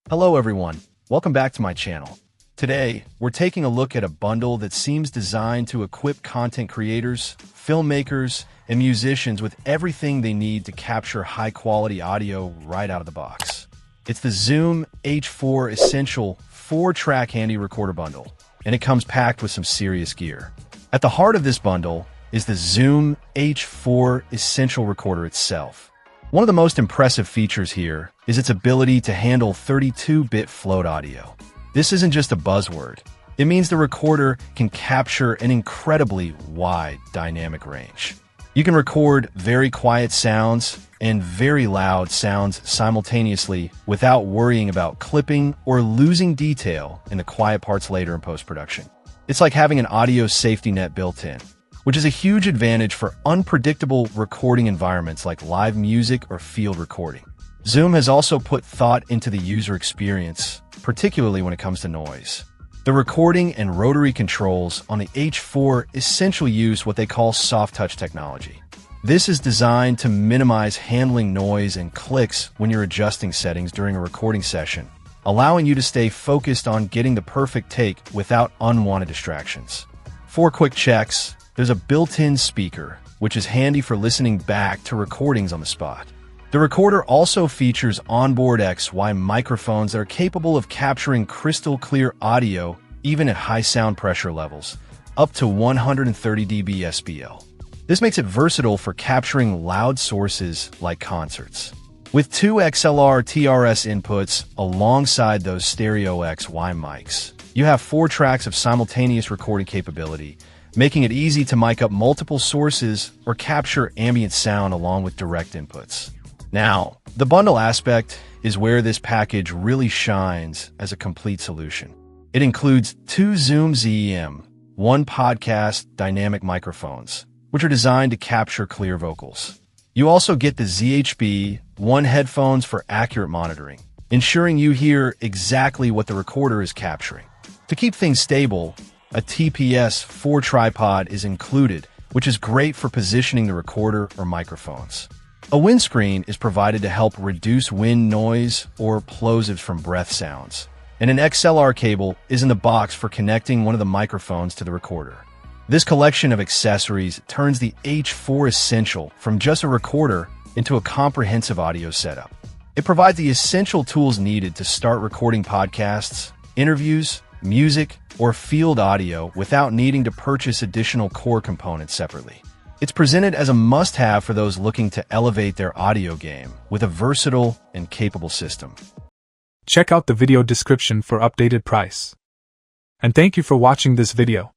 Hello everyone, welcome back to my channel. Today, we're taking a look at a bundle that seems designed to equip content creators, filmmakers, and musicians with everything they need to capture high-quality audio right out of the box. It's the Zoom H4essential 4-track handy recorder bundle, and it comes packed with some serious gear. At the heart of this bundle is the Zoom H4essential recorder itself. One of the most impressive features here is its ability to handle 32-bit float audio. This isn't just a buzzword. It means the recorder can capture an incredibly wide dynamic range. You can record very quiet sounds and very loud sounds simultaneously without worrying about clipping or losing detail in the quiet parts later in post-production. It's like having an audio safety net built in, which is a huge advantage for unpredictable recording environments like live music or field recording. Zoom has also put thought into the user experience, particularly when it comes to noise. The recording and rotary controls on the H4essential use what they call soft touch technology. This is designed to minimize handling noise and clicks when you're adjusting settings during a recording session, allowing you to stay focused on getting the perfect take without unwanted distractions. 4 quick checks. There's a built-in speaker, which is handy for listening back to recordings on the spot. The recorder also features onboard XY microphones that are capable of capturing crystal clear audio even at high sound pressure levels, up to 130 dB SPL. This makes it versatile for capturing loud sources like concerts. With 2 XLR TRS inputs alongside those stereo XY mics, you have 4 tracks of simultaneous recording capability, making it easy to mic up multiple sources or capture ambient sound along with direct inputs. Now, the bundle aspect is where this package really shines as a complete solution. It includes 2 Zoom ZEM, 1 podcast dynamic microphones, which are designed to capture clear vocals. You also get the ZHB 1 headphones for accurate monitoring, ensuring you hear exactly what the recorder is capturing. To keep things stable, a TPS 4 tripod is included, which is great for positioning the recorder or microphones. A windscreen is provided to help reduce wind noise or plosives from breath sounds. And an XLR cable is in the box for connecting one of the microphones to the recorder. This collection of accessories turns the H4essential from just a recorder into a comprehensive audio setup. It provides the essential tools needed to start recording podcasts, interviews, music, or field audio without needing to purchase additional core components separately. It's presented as a must-have for those looking to elevate their audio game with a versatile and capable system. Check out the video description for updated price. And thank you for watching this video.